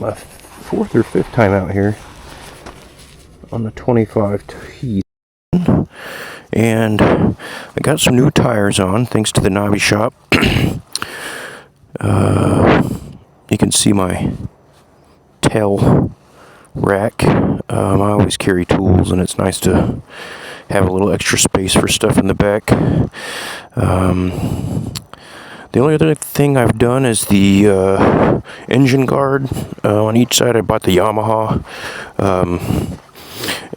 my 4th or 5th time out here on the 25 T7, and I got some new tires on thanks to the Navi shop. You can see my tail rack. I always carry tools, and it's nice to have a little extra space for stuff in the back. The only other thing I've done is the engine guard. On each side I bought the Yamaha,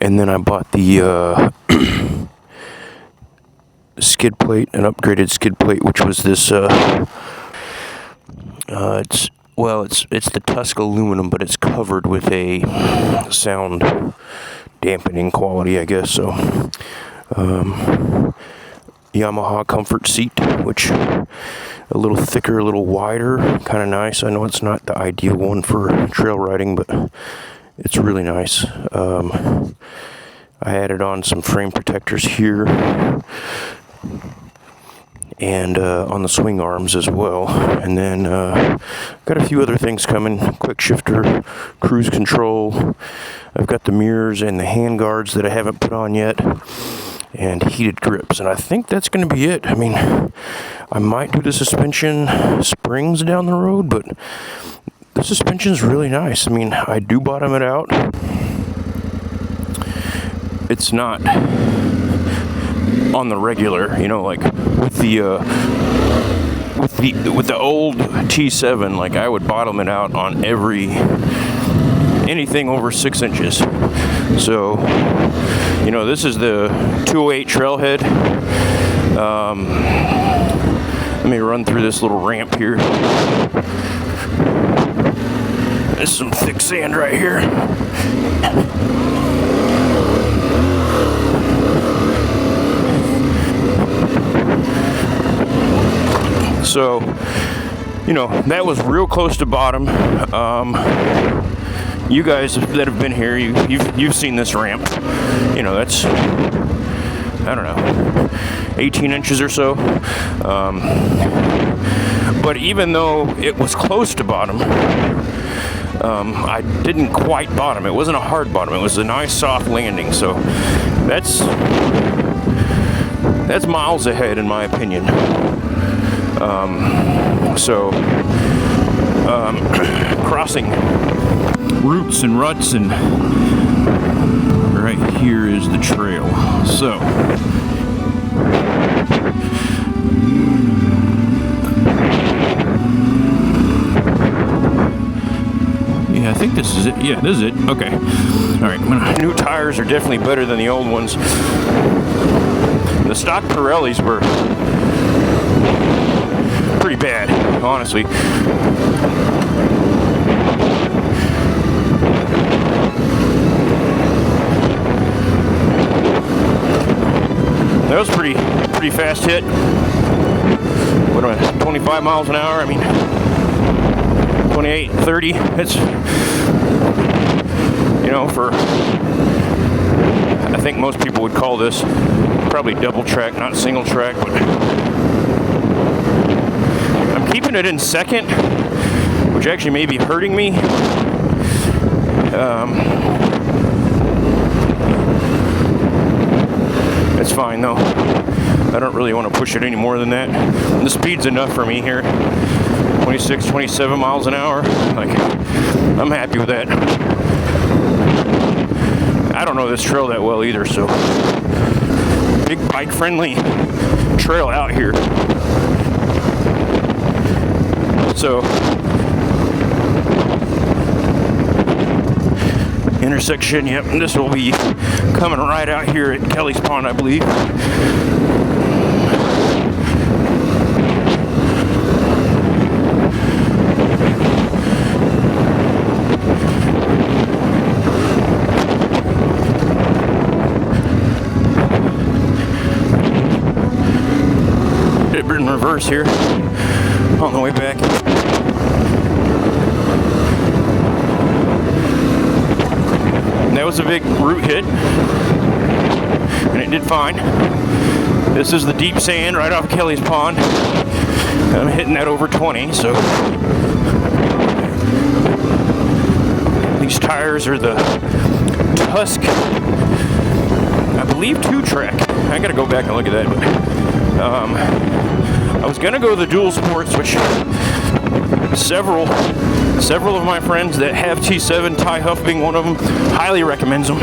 and then I bought the skid plate, an upgraded skid plate, which was this it's the Tusk aluminum, but it's covered with a sound dampening quality, I guess. So Yamaha comfort seat, which a little thicker, a little wider, kind of nice. I know it's not the ideal one for trail riding, but it's really nice. I added on some frame protectors here and on the swing arms as well, and then got a few other things coming: quick shifter, cruise control. I've got the mirrors and the hand guards that I haven't put on yet, and heated grips, and I think that's going to be it. I mean, I might do the suspension springs down the road, but the suspension's really nice. I mean, I do bottom it out. It's not on the regular, like with the old T7, like I would bottom it out on anything over 6 inches. So, this is the 208 trailhead. Let me run through this little ramp here. There's some thick sand right here. So, that was real close to bottom. You guys that have been here, you've seen this ramp. That's, I don't know, 18 inches or so. But even though it was close to bottom, I didn't quite bottom. It wasn't a hard bottom. It was a nice soft landing. So that's miles ahead in my opinion. Crossing roots and ruts, and right here is the trail. So yeah, I think this is it. Yeah, this is it. Okay. All right. New tires are definitely better than the old ones. The stock Pirellis were pretty bad, honestly. That was pretty fast hit. What am I, 25 miles an hour? I mean, 28, 30. It's, I think most people would call this probably double track, not single track, but I'm keeping it in second, which actually may be hurting me. It's fine though. I don't really want to push it any more than that. The speed's enough for me here. 26, 27 miles an hour. Like, I'm happy with that. I don't know this trail that well either, so big bike friendly trail out here. So intersection, yep, and this will be coming right out here at Kelly's Pond, I believe. Did it in reverse here on the way back. That was a big root hit, and it did fine. This is the deep sand right off Kelly's Pond. I'm hitting that over 20, so These tires are the Tusk, I believe, 2-track. I gotta go back and look at that. But, I was gonna go the dual sports, which several of my friends that have T7, Ty Huff being one of them, highly recommends them.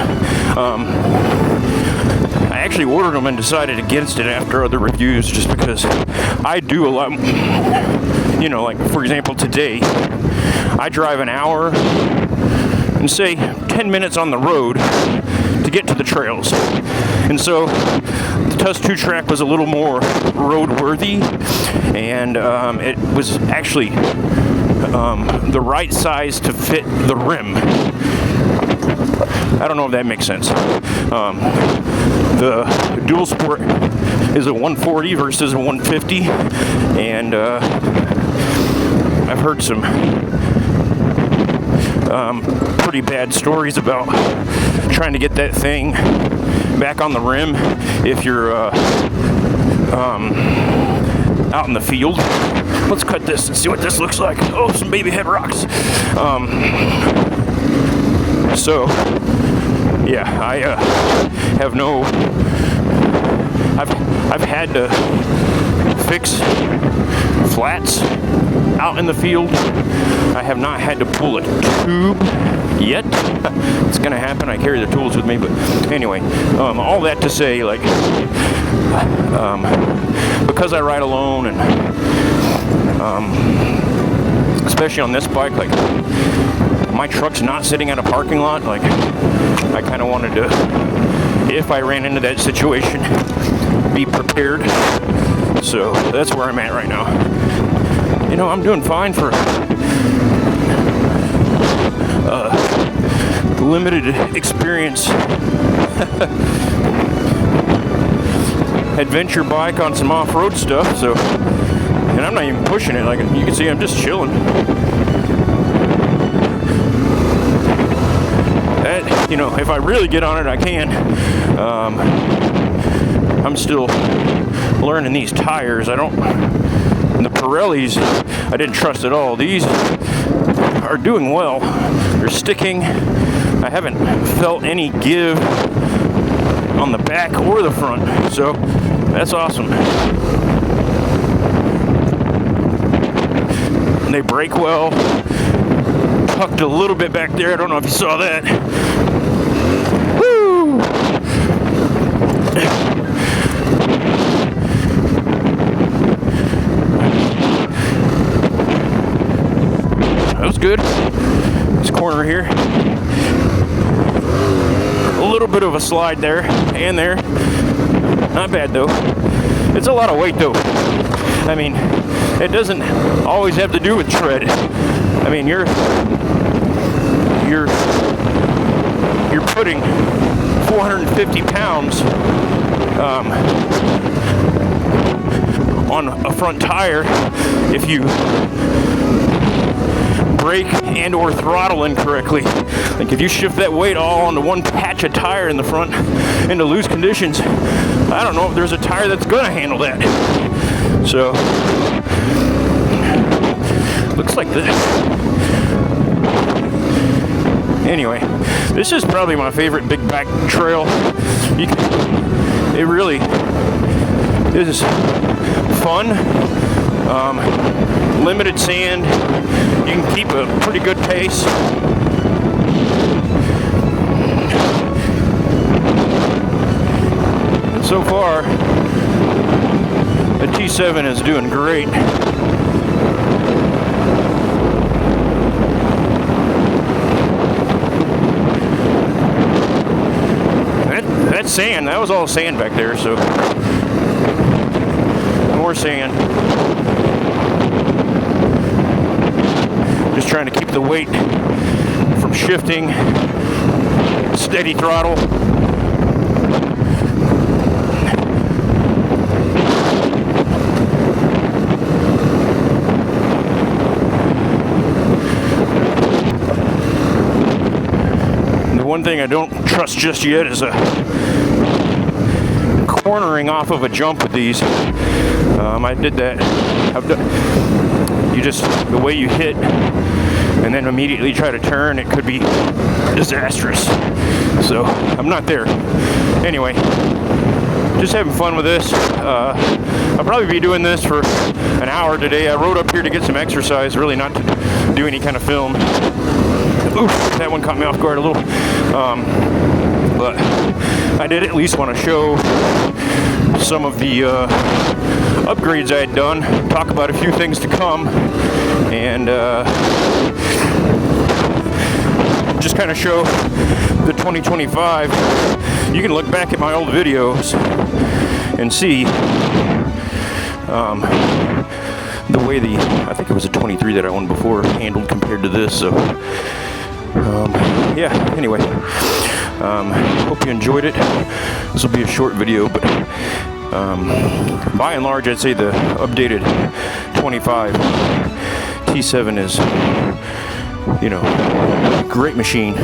I actually ordered them and decided against it after other reviews, just because I do a lot. You know, like for example, today I drive an hour and say 10 minutes on the road to get to the trails, and so the Tusk 2-track was a little more roadworthy, and it was actually the right size to fit the rim. I don't know if that makes sense. The dual sport is a 140 versus a 150, and I've heard some pretty bad stories about trying to get that thing back on the rim if you're out in the field. Let's cut this and see what this looks like. Oh, some baby head rocks. So yeah, I have no. I've had to fix flats out in the field. I have not had to pull a tube yet. It's gonna happen. I carry the tools with me, but anyway, all that to say, like, because I ride alone, and especially on this bike, like, my truck's not sitting at a parking lot. Like, I kind of wanted to, if I ran into that situation, be prepared. So that's where I'm at right now. You know, I'm doing fine for limited experience adventure bike on some off-road stuff. So, and I'm not even pushing it. Like you can see, I'm just chilling. That, you know, if I really get on it, I can. I'm still learning these tires. And the Pirellis, I didn't trust at all. These are doing well. They're sticking. I haven't felt any give on the back or the front, so that's awesome. And they brake well. Tucked a little bit back there. I don't know if you saw that. Woo! That was good. This corner here. A little bit of a slide there and there. Not bad though. It's a lot of weight though. I mean, it doesn't always have to do with tread. I mean, you're putting 450 pounds on a front tire if you brake and or throttle incorrectly. Like if you shift that weight all onto one patch of tire in the front into loose conditions, I don't know if there's a tire that's gonna handle that. So looks like this. Anyway, this is probably my favorite big back trail. It really is fun. Limited sand. You can keep a pretty good pace. And so far, the T7 is doing great. That sand, that was all sand back there, so more sand. Just trying to keep the weight from shifting. Steady throttle. And the one thing I don't trust just yet is cornering off of a jump with these. I did that. The way you hit and then immediately try to turn, it could be disastrous. So I'm not there. Anyway, just having fun with this. I'll probably be doing this for an hour today. I rode up here to get some exercise, really not to do any kind of film. Oof, that one caught me off guard a little. But I did at least want to show some of the upgrades I had done, talk about a few things to come, and just kind of show the 2025. You can look back at my old videos and see the way I think it was a 23 that I owned before handled compared to this. So yeah, anyway, hope you enjoyed it. This will be a short video, but by and large, I'd say the updated 25 T7 is, great machine.